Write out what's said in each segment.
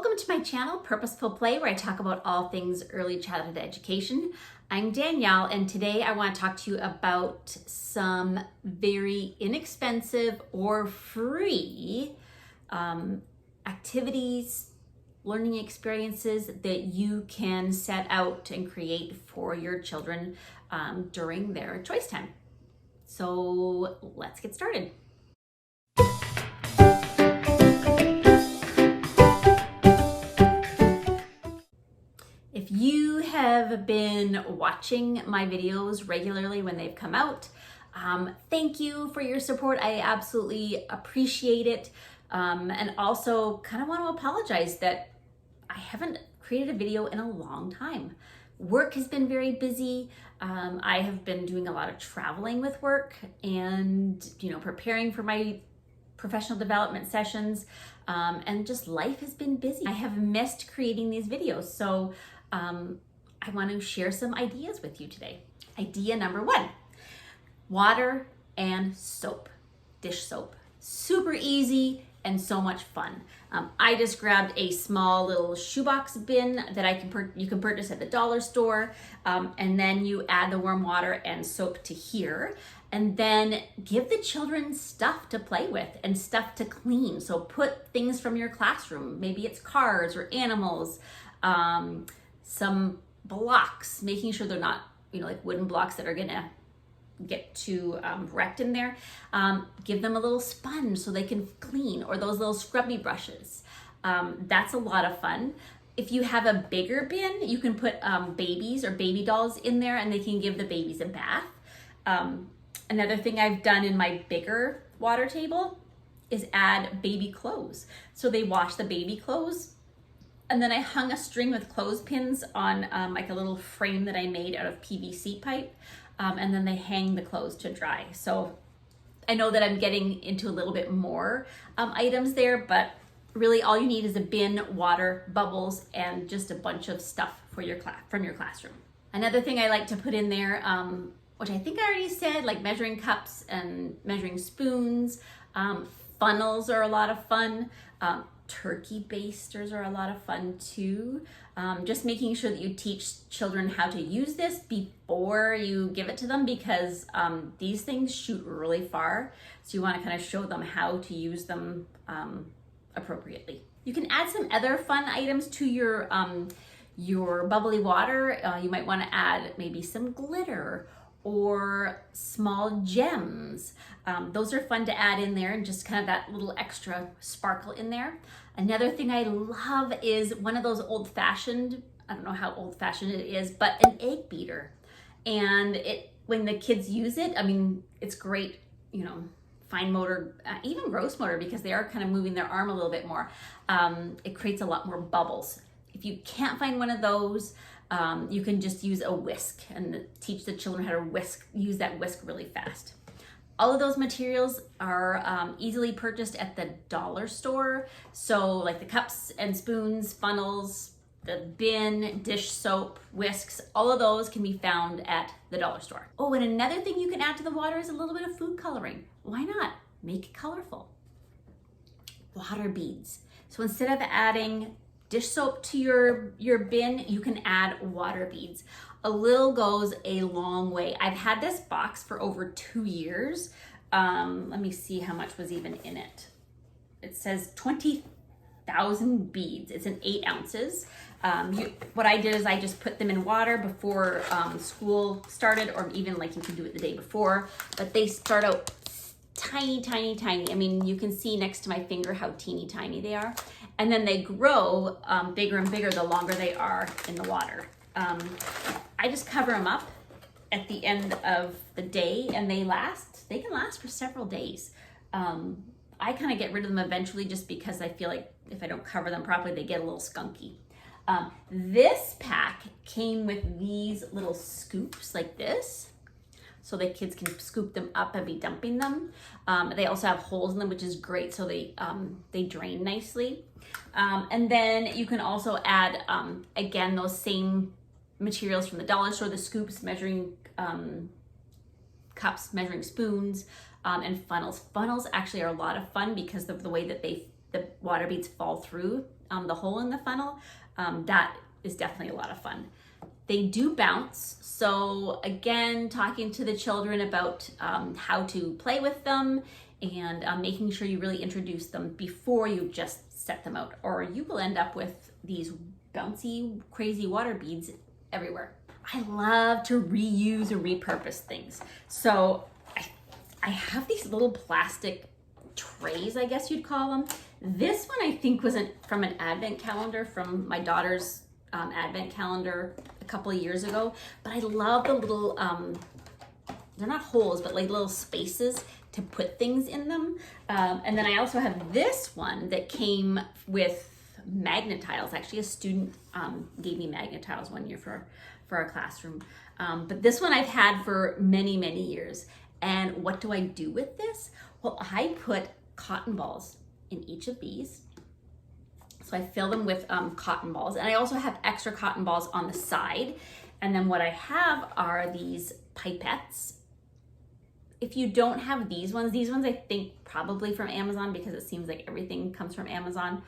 Welcome to my channel, Purposeful Play, where I talk about all things early childhood education. I'm Danielle, and today I want to talk to you about some very inexpensive or free activities, learning experiences that you can set out and create for your children during their choice time. So let's get started. If you have been watching my videos regularly when they've come out, thank you for your support. I absolutely appreciate it. And also kind of want to apologize that I haven't created a video in a long time. Work has been very busy. I have been doing a lot of traveling with work and, preparing for my professional development sessions, and just life has been busy. I have missed creating these videos. So I want to share some ideas with you today. Idea number one, water and soap, dish soap. Super easy and so much fun. I just grabbed a small little shoebox bin that you can purchase at the dollar store, and then you add the warm water and soap to here, and then give the children stuff to play with and stuff to clean. So put things from your classroom, maybe it's cars or animals, some blocks, making sure they're not, like wooden blocks that are gonna get too wrecked in there. Give them a little sponge so they can clean, or those little scrubby brushes. That's a lot of fun. If you have a bigger bin, you can put babies or baby dolls in there and they can give the babies a bath. Another thing I've done in my bigger water table is add baby clothes. So they wash the baby clothes, and then I hung a string with clothespins on like a little frame that I made out of PVC pipe, and then they hang the clothes to dry. So I know that I'm getting into a little bit more items there, but really all you need is a bin, water, bubbles, and just a bunch of stuff for from your classroom. Another thing I like to put in there, which I think I already said, like measuring cups and measuring spoons. Funnels are a lot of fun. Turkey basters are a lot of fun too. Just making sure that you teach children how to use this before you give it to them, because these things shoot really far. So you want to kind of show them how to use them appropriately. You can add some other fun items to your bubbly water. You might want to add maybe some glitter or small gems. Those are fun to add in there, and just kind of that little extra sparkle in there. Another thing I love is one of those old-fashioned, I don't know how old-fashioned it is, but an egg beater. And when the kids use it, it's great, fine motor, even gross motor, because they are kind of moving their arm a little bit more. It creates a lot more bubbles. If you can't find one of those, you can just use a whisk and teach the children how to use that whisk really fast. All of those materials are easily purchased at the dollar store. So like the cups and spoons, funnels, the bin, dish soap, whisks, all of those can be found at the dollar store. Oh, and another thing you can add to the water is a little bit of food coloring. Why not? Make it colorful. Water beads. So instead of adding dish soap to your bin, you can add water beads. A little goes a long way. I've had this box for over 2 years. Let me see how much was even in it. It says 20,000 beads. It's in 8 ounces. What I did is I just put them in water before school started, or even like you can do it the day before, but they start out tiny, tiny, tiny. You can see next to my finger how teeny tiny they are. And then they grow bigger and bigger the longer they are in the water. I just cover them up at the end of the day, and they can last for several days. I kind of get rid of them eventually, just because I feel like if I don't cover them properly, they get a little skunky. This pack came with these little scoops like this, so the kids can scoop them up and be dumping them. They also have holes in them, which is great, so they drain nicely. And then you can also add, again, those same materials from the dollar store, the scoops, measuring cups, measuring spoons, and funnels. Funnels actually are a lot of fun because of the way that the water beads fall through the hole in the funnel, that is definitely a lot of fun. They do bounce, so again, talking to the children about how to play with them and making sure you really introduce them before you just set them out, or you will end up with these bouncy, crazy water beads everywhere. I love to reuse and repurpose things. So I have these little plastic trays, I guess you'd call them. This one I think was from an advent calendar from my daughter's advent calendar a couple of years ago. But I love the little, they're not holes, but like little spaces to put things in them. And then I also have this one that came with magnet tiles. Actually, a student gave me magnet tiles one year for our classroom. But this one I've had for many, many years. And what do I do with this? Well, I put cotton balls in each of these. So I fill them with cotton balls, and I also have extra cotton balls on the side. And then what I have are these pipettes. If you don't have these ones I think probably from Amazon, because it seems like everything comes from Amazon.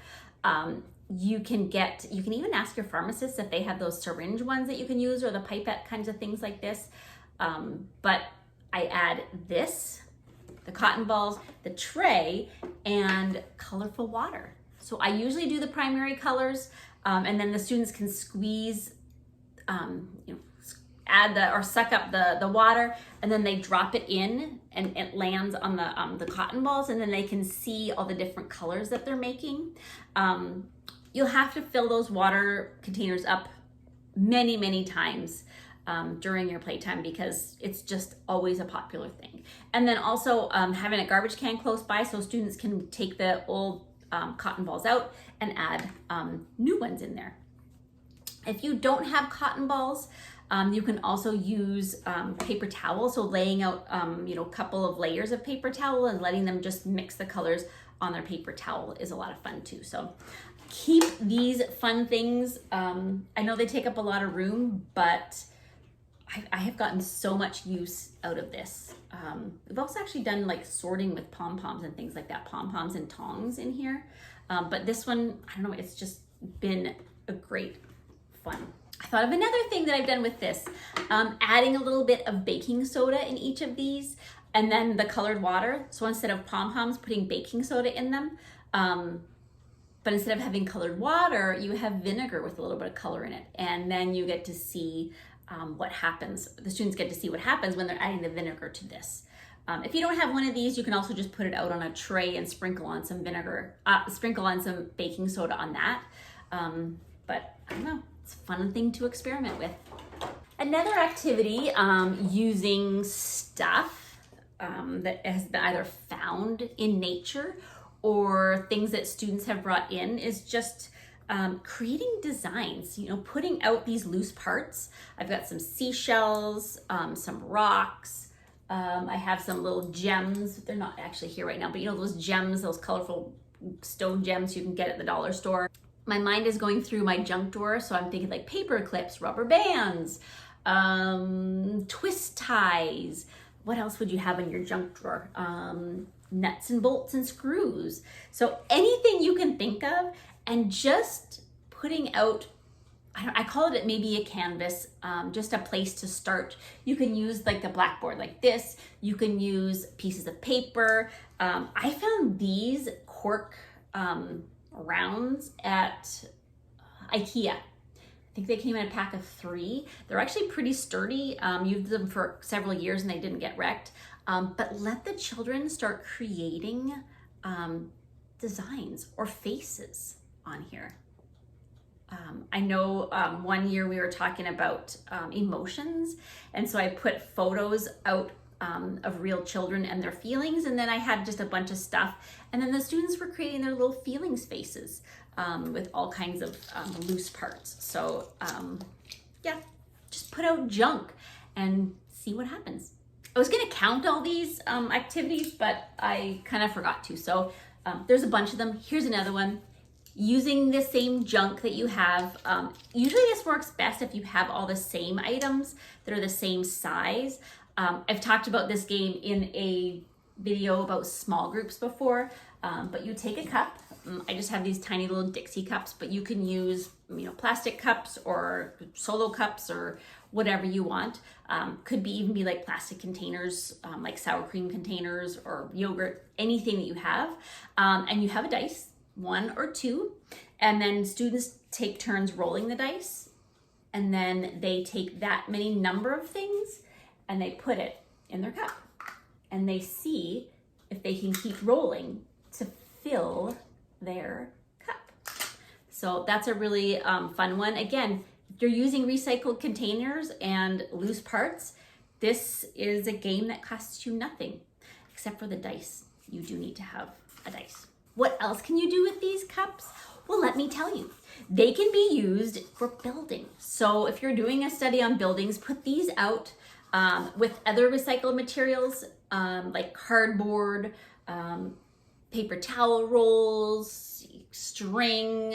You can even ask your pharmacist if they have those syringe ones that you can use, or the pipette kinds of things like this. But I add this, the cotton balls, the tray, and colorful water. So I usually do the primary colors, and then the students can squeeze, add or suck up the water, and then they drop it in, and it lands on the cotton balls, and then they can see all the different colors that they're making. You'll have to fill those water containers up many, many times during your playtime, because it's just always a popular thing. And then also having a garbage can close by so students can take the old cotton balls out and add new ones in there. If you don't have cotton balls, you can also use paper towel. So laying out a couple of layers of paper towel and letting them just mix the colors on their paper towel is a lot of fun too. So keep these fun things. I know they take up a lot of room, but I have gotten so much use out of this. We've also actually done like sorting with pom-poms and things like that, pom-poms and tongs in here. But this one, I don't know, it's just been a great fun. I thought of another thing that I've done with this, adding a little bit of baking soda in each of these, and then the colored water. So instead of pom-poms, putting baking soda in them, but instead of having colored water, you have vinegar with a little bit of color in it. And then you get to see what happens. The students get to see what happens when they're adding the vinegar to this. If you don't have one of these, you can also just put it out on a tray and sprinkle on some vinegar, sprinkle on some baking soda on that. But I don't know, it's a fun thing to experiment with. Another activity using stuff that has been either found in nature or things that students have brought in is just creating designs, putting out these loose parts. I've got some seashells, some rocks. I have some little gems. They're not actually here right now, but those gems, those colorful stone gems you can get at the dollar store. My mind is going through my junk drawer, so I'm thinking like paper clips, rubber bands, twist ties. What else would you have in your junk drawer? Nuts and bolts and screws. So anything you can think of, and just putting out, I call it maybe a canvas, just a place to start. You can use like the blackboard like this. You can use pieces of paper. I found these cork rounds at IKEA. I think they came in a pack of 3. They're actually pretty sturdy. Used them for several years and they didn't get wrecked. But let the children start creating designs or faces on here. I know one year we were talking about emotions, and so I put photos out of real children and their feelings, and then I had just a bunch of stuff, and then the students were creating their little feelings faces with all kinds of loose parts. So yeah, just put out junk and see what happens. I was gonna count all these activities, but I kind of forgot to. So there's a bunch of them. Here's another one. Using the same junk that you have. Usually this works best if you have all the same items that are the same size. I've talked about this game in a video about small groups before, but you take a cup I just have these tiny little Dixie cups, but you can use, plastic cups or solo cups or whatever you want. Could be even be like plastic containers, like sour cream containers or yogurt, anything that you have. And you have a dice, 1 or 2, and then students take turns rolling the dice, and then they take that many number of things and they put it in their cup, and they see if they can keep rolling to fill their cup. So that's a really fun one. Again, if you're using recycled containers and loose parts, this is a game that costs you nothing, except for the dice. You do need to have a dice. What else can you do with these cups? Well, let me tell you. They can be used for building. So if you're doing a study on buildings, put these out with other recycled materials like cardboard, paper towel rolls, string,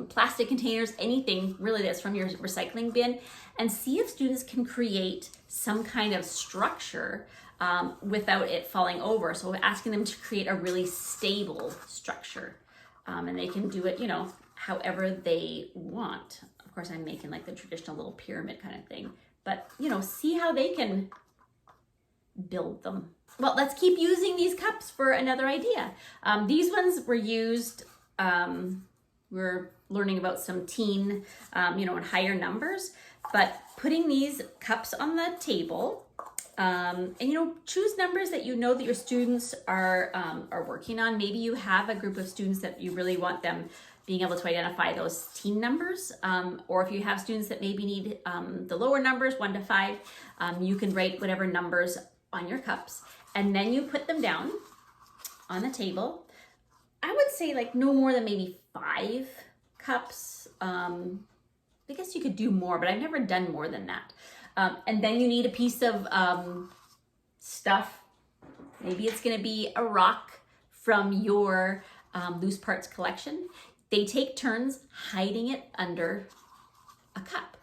plastic containers, anything really that's from your recycling bin, and see if students can create some kind of structure without it falling over. So we're asking them to create a really stable structure, and they can do it, however they want. Of course, I'm making like the traditional little pyramid kind of thing, but see how they can build them. Well, let's keep using these cups for another idea. These ones were used, we're learning about some teen, and higher numbers, but putting these cups on the table, and choose numbers that that your students are working on. Maybe you have a group of students that you really want them being able to identify those teen numbers, or if you have students that maybe need the lower numbers, 1 to 5, you can write whatever numbers on your cups, and then you put them down on the table. I would say like no more than maybe 5 cups. I guess you could do more, but I've never done more than that. And then you need a piece of stuff. Maybe it's gonna be a rock from your loose parts collection. They take turns hiding it under a cup.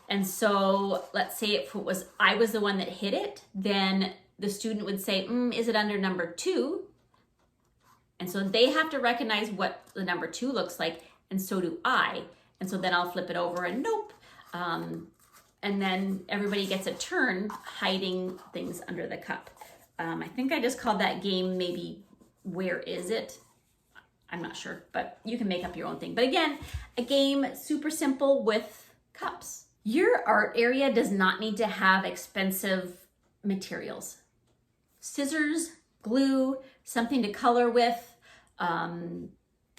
And so let's say if I was the one that hid it, then the student would say, is it under number 2? And so they have to recognize what the number 2 looks like, and so do I. And so then I'll flip it over and nope. And then everybody gets a turn hiding things under the cup. I think I just called that game maybe Where Is It? I'm not sure, but you can make up your own thing. But again, a game super simple with cups. Your art area does not need to have expensive materials. Scissors, glue, something to color with,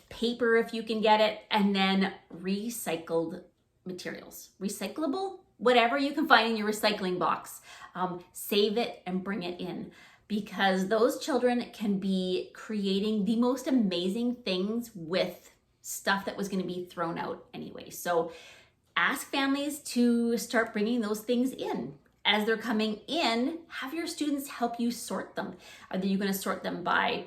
paper if you can get it, and then recycled materials. Recyclable, whatever you can find in your recycling box. Save it and bring it in, because those children can be creating the most amazing things with stuff that was going to be thrown out anyway. So ask families to start bringing those things in. As they're coming in, have your students help you sort them. Are you going to sort them by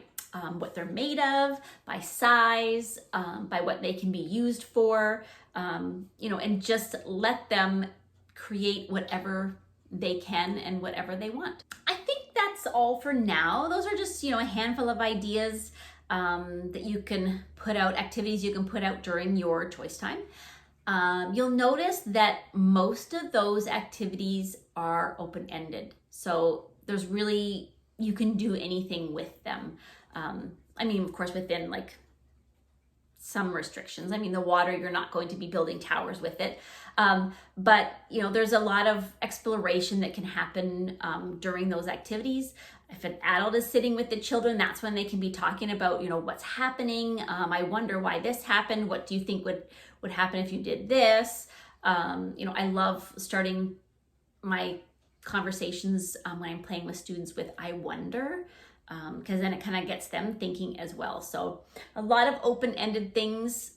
what they're made of, by size, by what they can be used for, and just let them create whatever they can and whatever they want. I think that's all for now. Those are just, a handful of ideas that you can put out, activities you can put out during your choice time. You'll notice that most of those activities are open-ended. So there's really, you can do anything with them. Of course, within like some restrictions. The water, you're not going to be building towers with it. But there's a lot of exploration that can happen during those activities. If an adult is sitting with the children, that's when they can be talking about, what's happening. I wonder why this happened. What do you think would happen if you did this? I love starting my conversations when I'm playing with students with I wonder, because then it kind of gets them thinking as well. So a lot of open-ended things,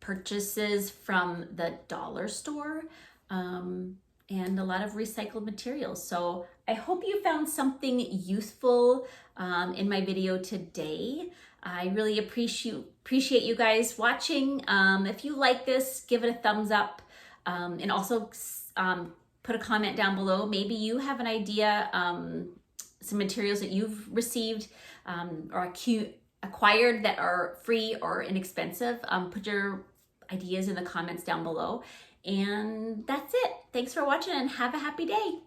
purchases from the dollar store, and a lot of recycled materials. So I hope you found something useful in my video today. I really appreciate you guys watching. If you like this, give it a thumbs up, and also put a comment down below. Maybe you have an idea, some materials that you've received, or a acquired that are free or inexpensive, put your ideas in the comments down below. And that's it. Thanks for watching and have a happy day.